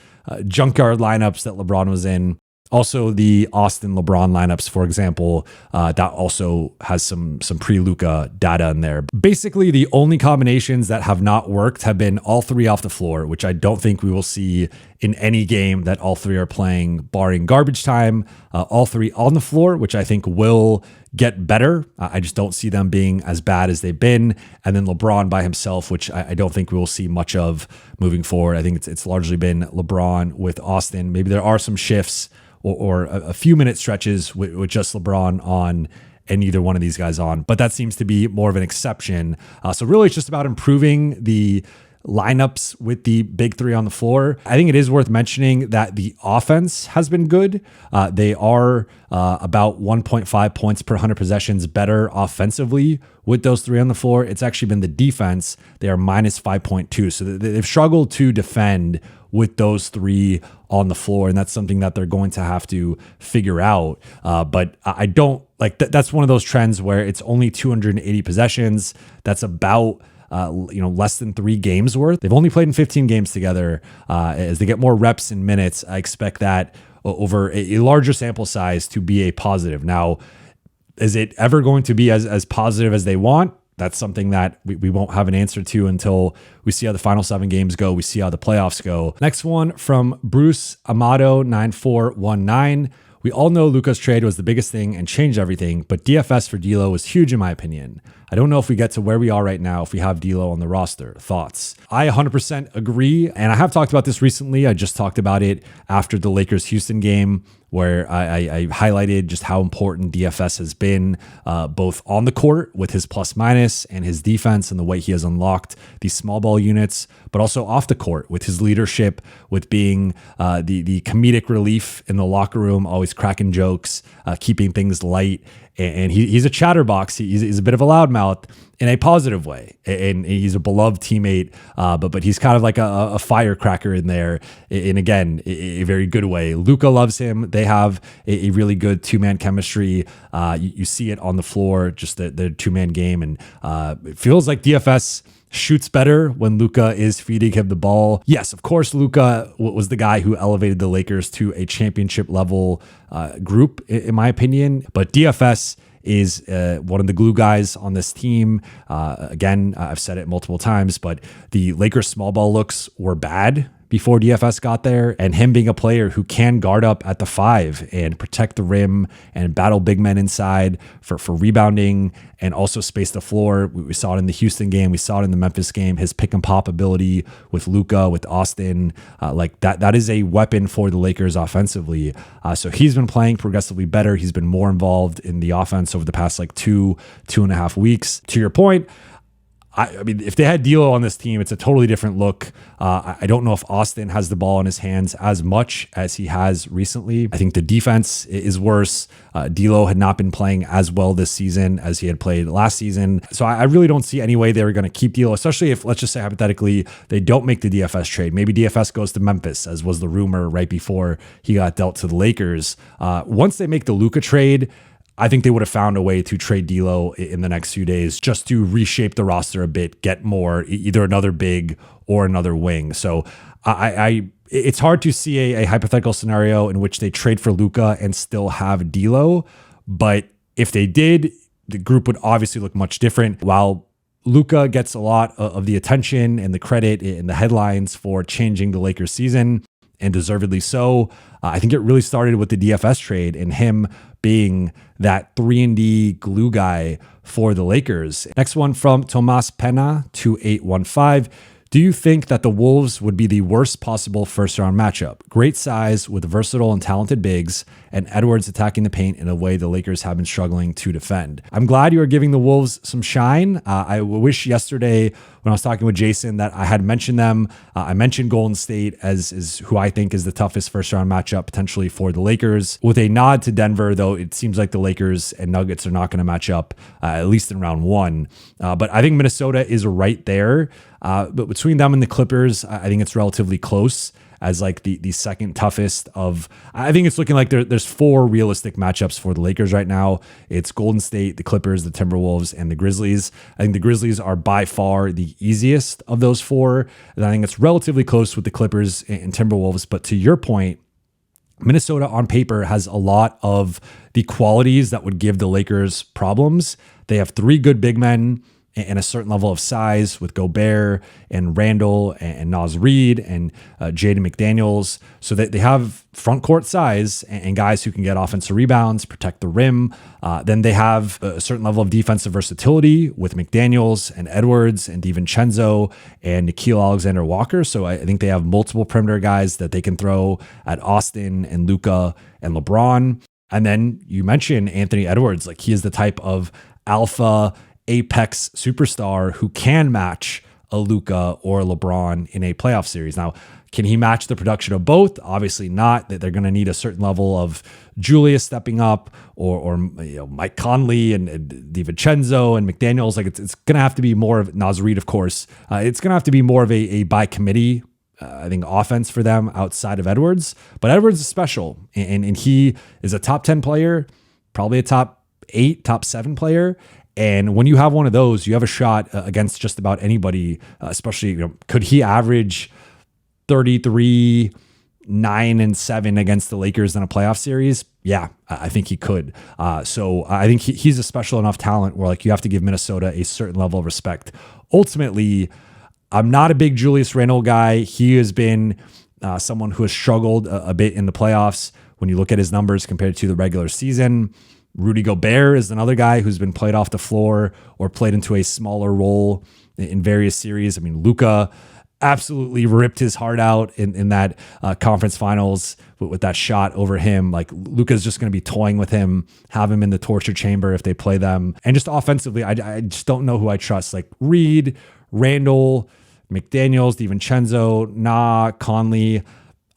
junkyard lineups that LeBron was in. Also, the Austin LeBron lineups, for example, that also has some pre-Luka data in there. Basically, the only combinations that have not worked have been all 3 off the floor, which I don't think we will see in any game that all 3 are playing, barring garbage time. All 3 on the floor, which I think will get better. I just don't see them being as bad as they've been. And then LeBron by himself, which I don't think we will see much of moving forward. I think it's largely been LeBron with Austin. Maybe there are some shifts or a few minute stretches with just LeBron on and either one of these guys on, but that seems to be more of an exception. So really it's just about improving the lineups with the Big Three on the floor. I think it is worth mentioning that the offense has been good. They are about 1.5 points per 100 possessions better offensively with those 3 on the floor. It's actually been the defense. They are minus 5.2. So they've struggled to defend with those 3 on the floor, and that's something that they're going to have to figure out. But I don't like that's one of those trends where it's only 280 possessions. That's about less than 3 games worth. They've only played in 15 games together. As they get more reps and minutes, I expect that over a larger sample size to be a positive. Now, is it ever going to be as positive as they want? That's something that we won't have an answer to until we see how the final 7 games go. We see how the playoffs go. Next one from Bruce Amato 9419. We all know Luka's trade was the biggest thing and changed everything, but DFS for D'Lo was huge in my opinion. I don't know if we get to where we are right now if we have D'Lo on the roster. Thoughts? I 100% agree, and I have talked about this recently. I just talked about it after the Lakers-Houston game, where I highlighted just how important DFS has been, both on the court with his plus minus and his defense and the way he has unlocked these small ball units, but also off the court with his leadership, with being the comedic relief in the locker room, always cracking jokes, keeping things light. And he's a chatterbox. He's a bit of a loudmouth in a positive way. And he's a beloved teammate, but he's kind of like a firecracker in there. And again, a very good way. Luka loves him. They have a really good two-man chemistry. You see it on the floor, just their two-man game. And it feels like DFS shoots better when Luka is feeding him the ball. Yes, of course, Luka was the guy who elevated the Lakers to a championship level group, in my opinion. But DFS is one of the glue guys on this team. Again, I've said it multiple times, but the Lakers small ball looks were bad before DFS got there, and him being a player who can guard up at the 5 and protect the rim and battle big men inside for rebounding and also space the floor. We saw it in the Houston game. We saw it in the Memphis game. His pick and pop ability with Luka, with Austin, like that is a weapon for the Lakers offensively. So he's been playing progressively better. He's been more involved in the offense over the past like 2.5 weeks. To your point, I mean, if they had D'Lo on this team, it's a totally different look. I don't know if Austin has the ball in his hands as much as he has recently. I think the defense is worse. D'Lo had not been playing as well this season as he had played last season. So I really don't see any way they were going to keep D'Lo, especially if, let's just say hypothetically, they don't make the DFS trade. Maybe DFS goes to Memphis, as was the rumor right before he got dealt to the Lakers. Once they make the Luka trade, I think they would have found a way to trade D'Lo in the next few days just to reshape the roster a bit, get more, either another big or another wing. So it's hard to see a hypothetical scenario in which they trade for Luka and still have D'Lo. But if they did, the group would obviously look much different. While Luka gets a lot of the attention and the credit in the headlines for changing the Lakers season, and deservedly so, I think it really started with the DFS trade and him being that 3-and-D glue guy for the Lakers. Next one from Tomas Pena, 2815. Do you think that the Wolves would be the worst possible first-round matchup? Great size with versatile and talented bigs, and Edwards attacking the paint in a way the Lakers have been struggling to defend. I'm glad you are giving the Wolves some shine. I wish yesterday when I was talking with Jason that I had mentioned them. I mentioned Golden State as who I think is the toughest first-round matchup potentially for the Lakers. With a nod to Denver, though, it seems like the Lakers and Nuggets are not going to match up, at least in round 1. But I think Minnesota is right there. But between them and the Clippers, I think it's relatively close as like the second toughest of, I think it's looking like there's 4 realistic matchups for the Lakers right now. It's Golden State, the Clippers, the Timberwolves, and the Grizzlies. I think the Grizzlies are by far the easiest of those 4. And I think it's relatively close with the Clippers and Timberwolves. But to your point, Minnesota on paper has a lot of the qualities that would give the Lakers problems. They have 3 good big men and a certain level of size with Gobert and Randall and Naz Reid and Jaden McDaniels. So that they have front court size and guys who can get offensive rebounds, protect the rim. Then they have a certain level of defensive versatility with McDaniels and Edwards and DiVincenzo and Nickeil Alexander-Walker. So I think they have multiple perimeter guys that they can throw at Austin and Luka and LeBron. And then you mentioned Anthony Edwards. Like, he is the type of alpha apex superstar who can match a Luka or a LeBron in a playoff series. Now, can he match the production of both? Obviously not. That they're going to need a certain level of Julius stepping up or Mike Conley and DiVincenzo and McDaniels. Like, it's going to have to be more of Naz Reid, of course. It's going to have to be more of a by committee, I think, offense for them outside of Edwards. But Edwards is special, and he is a top 10 player, probably a top 8, top 7 player. And when you have one of those, you have a shot against just about anybody, especially, could he average 33, 9, and 7 against the Lakers in a playoff series? Yeah, I think he could. So I think he's a special enough talent where, like, you have to give Minnesota a certain level of respect. Ultimately, I'm not a big Julius Randle guy. He has been someone who has struggled a bit in the playoffs. when you look at his numbers compared to the regular season. Rudy Gobert is another guy who's been played off the floor or played into a smaller role in various series. I mean, Luka absolutely ripped his heart out in that conference finals with that shot over him. Like, Luka's just going to be toying with him, have him in the torture chamber if they play them. And just offensively, I just don't know who I trust. Like Reed, Randall, McDaniels, DiVincenzo, Conley.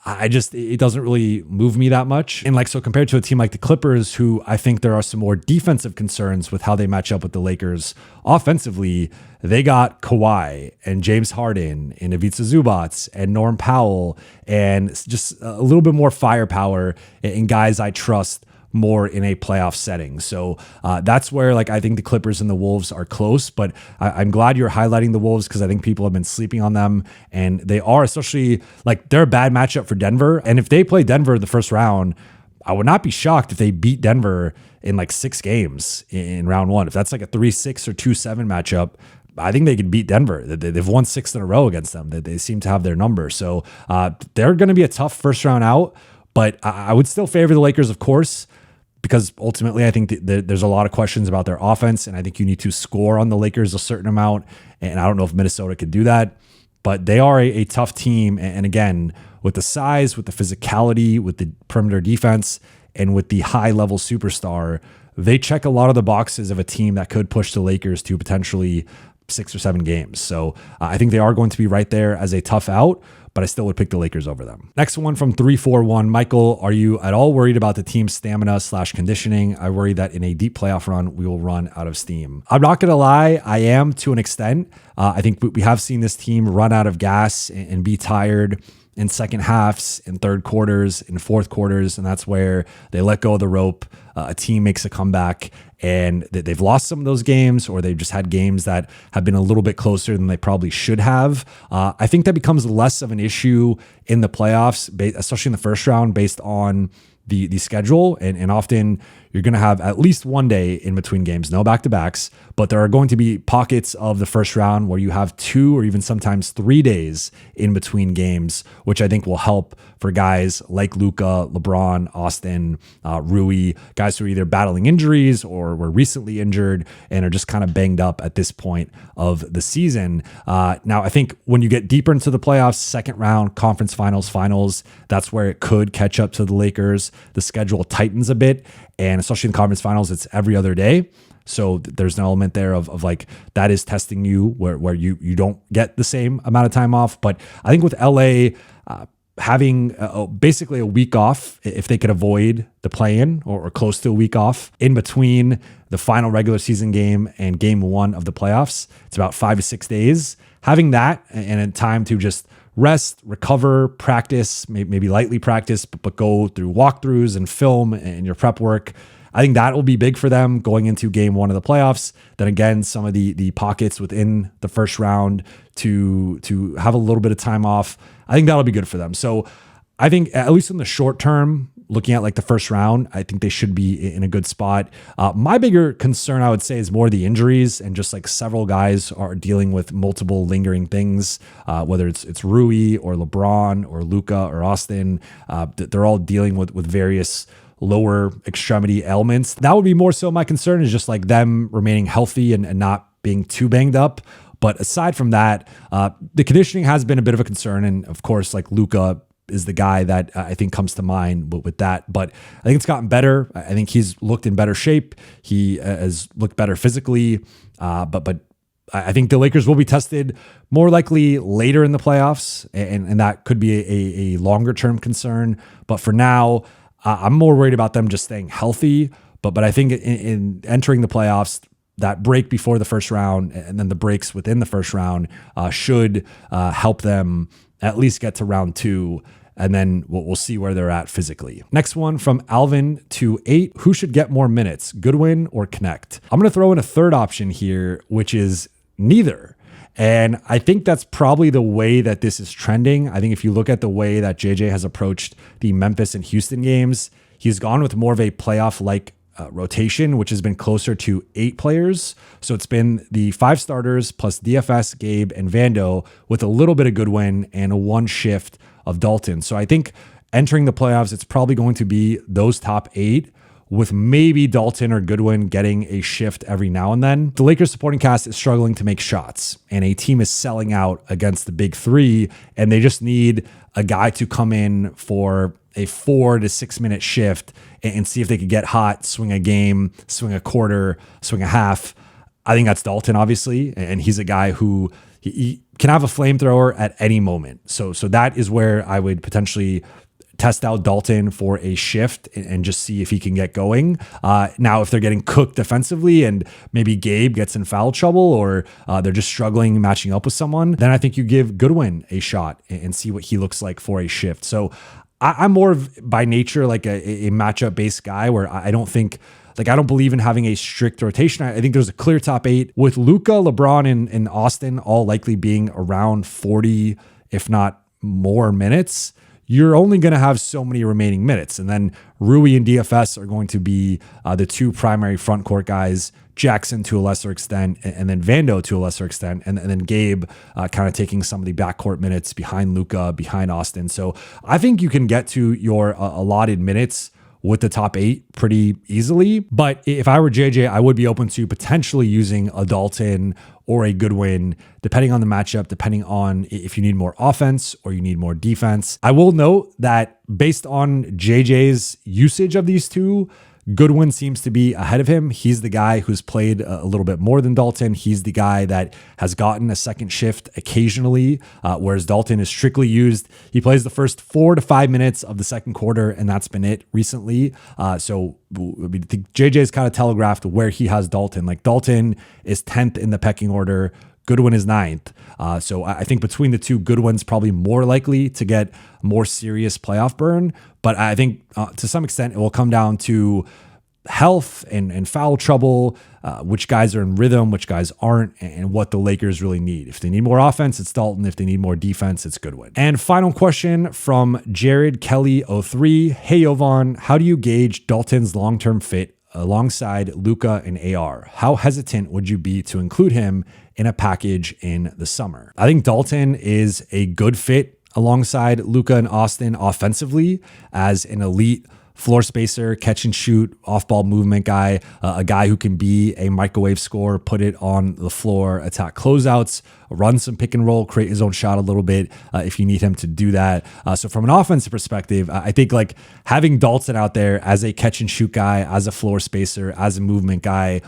It doesn't really move me that much. And so compared to a team like the Clippers, who I think there are some more defensive concerns with how they match up with the Lakers, offensively, they got Kawhi and James Harden and Ivica Zubac and Norm Powell and just a little bit more firepower and guys I trust more in a playoff setting. So that's where I think the Clippers and the Wolves are close, but I'm glad you're highlighting the Wolves because I think people have been sleeping on them, and they are, especially they're a bad matchup for Denver. And if they play Denver in the first round, I would not be shocked if they beat Denver in 6 games in round one. If that's a 3-6 or 2-7 matchup, I think they could beat Denver. They've won 6 in a row against them. They seem to have their number. So they're going to be a tough first round out, but I would still favor the Lakers, of course, because ultimately I think there's a lot of questions about their offense, and I think you need to score on the Lakers a certain amount, and I don't know if Minnesota could do that, but they are a tough team, and again, with the size, with the physicality, with the perimeter defense, and with the high-level superstar, they check a lot of the boxes of a team that could push the Lakers to potentially 6 or 7 games. So I think they are going to be right there as a tough out, but I still would pick the Lakers over them. Next one from 341. Michael, are you at all worried about the team's stamina/conditioning? I worry that in a deep playoff run, we will run out of steam. I'm not going to lie, I am to an extent. I think we have seen this team run out of gas and be tired in second halves, in third quarters, in fourth quarters, and that's where they let go of the rope. A team makes a comeback, and they've lost some of those games, or they've just had games that have been a little bit closer than they probably should have. I think that becomes less of an issue in the playoffs, especially in the first round, based on the schedule, and often you're going to have at least one day in between games, no back-to-backs, but there are going to be pockets of the first round where you have 2 or even sometimes 3 days in between games, which I think will help for guys like Luka, LeBron, Austin, Rui, guys who are either battling injuries or were recently injured and are just kind of banged up at this point of the season. Now, I think when you get deeper into the playoffs, second round, conference finals, that's where it could catch up to the Lakers. The schedule tightens a bit, and especially in the conference finals, it's every other day. So there's an element there of that is testing you where you don't get the same amount of time off. But I think with LA having basically a week off, if they could avoid the play-in or close to a week off in between the final regular season game and game 1 of the playoffs, it's about 5 to 6 days. Having that and a time to just rest, recover, practice, maybe lightly practice, but go through walkthroughs and film and your prep work. I think that will be big for them going into game 1 of the playoffs. Then again, some of the pockets within the first round to have a little bit of time off. I think that'll be good for them. So I think at least in the short term, looking at the first round, I think they should be in a good spot. My bigger concern, I would say, is more the injuries, and just several guys are dealing with multiple lingering things, whether it's Rui or LeBron or Luka or Austin. They're all dealing with various lower extremity ailments. That would be more so my concern, is just them remaining healthy and not being too banged up. But aside from that, the conditioning has been a bit of a concern. And of course, Luka is the guy that I think comes to mind with that. But I think it's gotten better. I think he's looked in better shape. He has looked better physically. But I think the Lakers will be tested more likely later in the playoffs. And that could be a longer term concern. But for now, I'm more worried about them just staying healthy. But I think in entering the playoffs, that break before the first round and then the breaks within the first round should help them at least get to round 2. And then we'll see where they're at physically. Next one from Alvin 28. Who should get more minutes, Goodwin or Connect? I'm going to throw in a third option here, which is neither. And I think that's probably the way that this is trending. I think if you look at the way that JJ has approached the Memphis and Houston games, he's gone with more of a playoff-like rotation, which has been closer to 8 players. So it's been the 5 starters plus DFS, Gabe, and Vando with a little bit of Goodwin and a 1 shift of Dalton. So I think entering the playoffs, it's probably going to be those top 8, with maybe Dalton or Goodwin getting a shift every now and then. The Lakers supporting cast is struggling to make shots, and a team is selling out against the big 3, and they just need a guy to come in for a 4 to 6 minute shift and see if they could get hot, swing a game, swing a quarter, swing a half. I think that's Dalton, obviously, and he's a guy who he can have a flamethrower at any moment. So that is where I would potentially test out Dalton for a shift and just see if he can get going. Now, if they're getting cooked defensively and maybe Gabe gets in foul trouble or they're just struggling matching up with someone, then I think you give Goodwin a shot and see what he looks like for a shift. So I'm more of, by nature, like a matchup based guy where I don't think, like, I don't believe in having a strict rotation. I think there's a clear top 8 with Luka, LeBron, and Austin all likely being around 40, if not more minutes. You're only going to have so many remaining minutes. And then Rui and DFS are going to be the 2 primary front court guys, Jackson to a lesser extent, and then Vando to a lesser extent, and then Gabe kind of taking some of the backcourt minutes behind Luka, behind Austin. So I think you can get to your allotted minutes with the top 8 pretty easily. But if I were JJ, I would be open to potentially using a Dalton or a Goodwin, depending on the matchup, depending on if you need more offense or you need more defense. I will note that based on JJ's usage of these 2, Goodwin seems to be ahead of him. He's the guy who's played a little bit more than Dalton. He's the guy that has gotten a second shift occasionally, whereas Dalton is strictly used. He plays the first 4 to 5 minutes of the second quarter, and that's been it recently. So I think JJ's kind of telegraphed where he has Dalton. Like, Dalton is 10th in the pecking order. Goodwin is 9th. So I think between the 2, Goodwin's probably more likely to get more serious playoff burn. But I think to some extent it will come down to health and foul trouble, which guys are in rhythm, which guys aren't, and what the Lakers really need. If they need more offense, it's Dalton. If they need more defense, it's Goodwin. And final question from Jared Kelly 03. Hey, Jovan, how do you gauge Dalton's long-term fit alongside Luka and AR? How hesitant would you be to include him in a package in the summer? I think Dalton is a good fit alongside Luka and Austin offensively as an elite floor spacer, catch and shoot, off-ball movement guy, a guy who can be a microwave scorer, put it on the floor, attack closeouts, run some pick and roll, create his own shot a little bit if you need him to do that. So from an offensive perspective, I think like having Dalton out there as a catch and shoot guy, as a floor spacer, as a movement guy,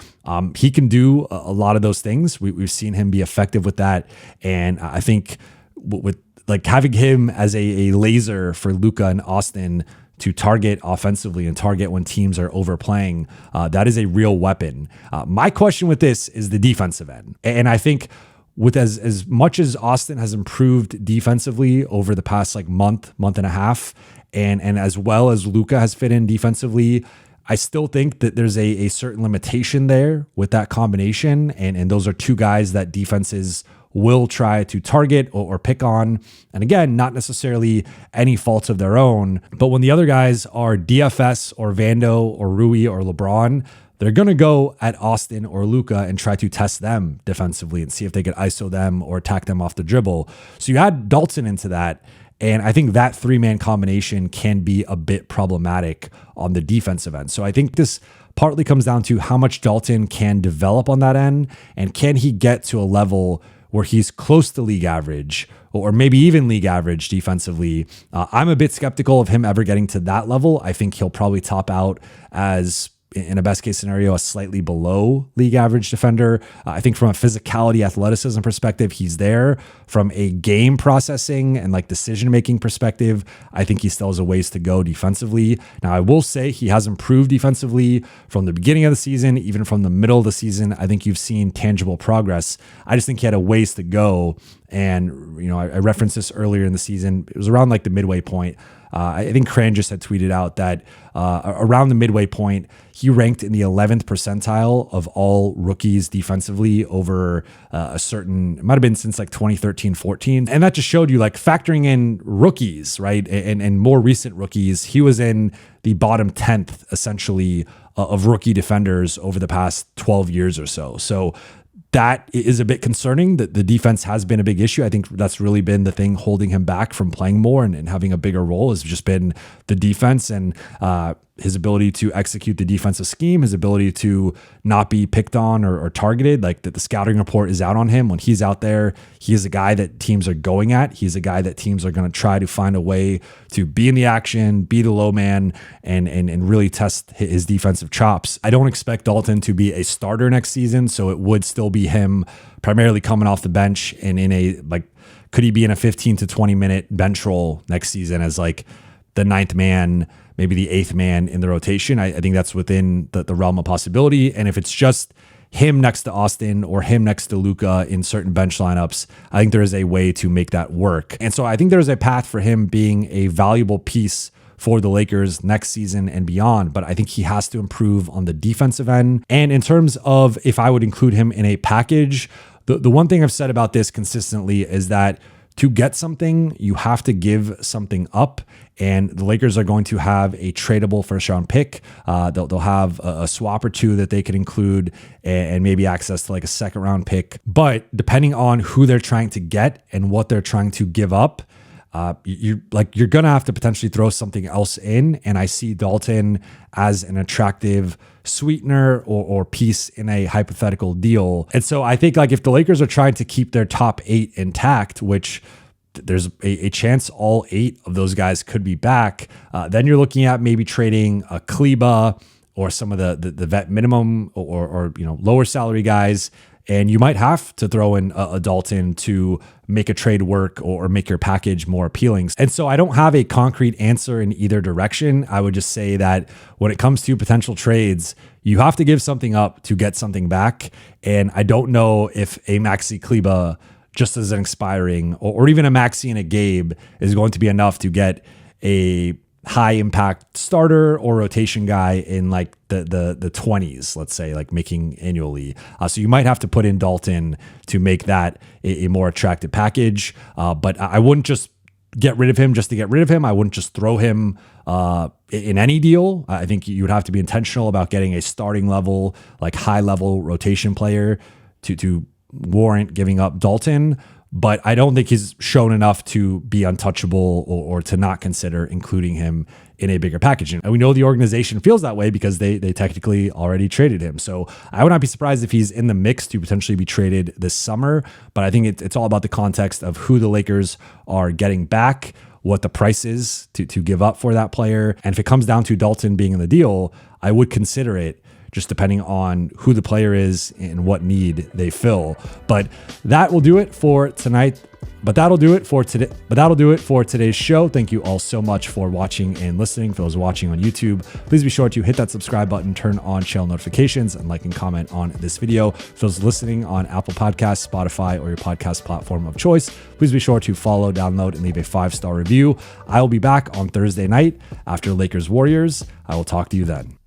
he can do a lot of those things. We've seen him be effective with that. And I think with like having him as a laser for Luka and Austin to target offensively and target when teams are overplaying, that is a real weapon. My question with this is the defensive end. And I think with as much as Austin has improved defensively over the past like month and a half, and as well as Luka has fit in defensively, I still think that there's a certain limitation there with that combination. And those are 2 guys that defenses will try to target or pick on. And again, not necessarily any faults of their own, but when the other guys are DFS or Vando or Rui or LeBron, they're going to go at Austin or Luka and try to test them defensively and see if they could ISO them or attack them off the dribble. So you add Dalton into that, and I think that 3-man combination can be a bit problematic on the defensive end. So I think this partly comes down to how much Dalton can develop on that end, and can he get to a level where he's close to league average or maybe even league average defensively. I'm a bit skeptical of him ever getting to that level. I think he'll probably top out as, in a best case scenario, a slightly below league average defender. I think from a physicality, athleticism perspective, he's there. From a game processing and like decision-making perspective, I think he still has a ways to go defensively. Now, I will say he has improved defensively from the beginning of the season, even from the middle of the season. I think you've seen tangible progress. I just think he had a ways to go. And, you know, I referenced this earlier in the season. It was around like the midway point. I think Cran just had tweeted out that around the midway point, he ranked in the 11th percentile of all rookies defensively over a certain, it might have been since like 2013-14. And that just showed you like factoring in rookies, right? And more recent rookies, he was in the bottom 10th essentially of rookie defenders over the past 12 years or so. So that is a bit concerning. That the defense has been a big issue. I think that's really been the thing holding him back from playing more and having a bigger role, has just been the defense and his ability to execute the defensive scheme, his ability to not be picked on or targeted. Like the scouting report is out on him. When he's out there, he is a guy that teams are going at. He's a guy that teams are going to try to find a way to be in the action, be the low man, and really test his defensive chops. I don't expect Dalton to be a starter next season, so it would still be him primarily coming off the bench and in a, like, could he be in a 15 to 20 minute bench role next season as like the ninth man, maybe the eighth man in the rotation? I think that's within the realm of possibility. And if it's just him next to Austin or him next to Luka in certain bench lineups, I think there is a way to make that work. And so I think there's a path for him being a valuable piece for the Lakers next season and beyond. But I think he has to improve on the defensive end. And in terms of if I would include him in a package, the one thing I've said about this consistently is that to get something, you have to give something up. And the Lakers are going to have a tradable first round pick. They'll have a swap or two that they could include and maybe access to like a second round pick. But depending on who they're trying to get and what they're trying to give up, you're going to have to potentially throw something else in. And I see Dalton as an attractive sweetener or piece in a hypothetical deal. And so I think like if the Lakers are trying to keep their top 8 intact, which there's a chance all 8 of those guys could be back, then you're looking at maybe trading a Kleba or some of the vet minimum or lower salary guys. And you might have to throw in a Dalton to make a trade work or make your package more appealing. And so I don't have a concrete answer in either direction. I would just say that when it comes to potential trades, you have to give something up to get something back. And I don't know if a Maxi Kleba just as an expiring or even a Maxi and a Gabe is going to be enough to get a high impact starter or rotation guy in like the 20s, let's say, like making annually. So you might have to put in Dalton to make that a more attractive package. But I wouldn't just get rid of him just to get rid of him. I wouldn't just throw him in any deal. I think you would have to be intentional about getting a starting level, like high level rotation player to warrant giving up Dalton. But I don't think he's shown enough to be untouchable or to not consider including him in a bigger package. And we know the organization feels that way because they technically already traded him. So I would not be surprised if he's in the mix to potentially be traded this summer. But I think it's all about the context of who the Lakers are getting back, what the price is to give up for that player. And if it comes down to Dalton being in the deal, I would consider it, just depending on who the player is and what need they fill. But that will do it for tonight. But that'll do it for today's show. Thank you all so much for watching and listening. For those watching on YouTube, please be sure to hit that subscribe button, turn on channel notifications, and like and comment on this video. For those listening on Apple Podcasts, Spotify, or your podcast platform of choice, please be sure to follow, download, and leave a 5-star review. I will be back on Thursday night after Lakers Warriors. I will talk to you then.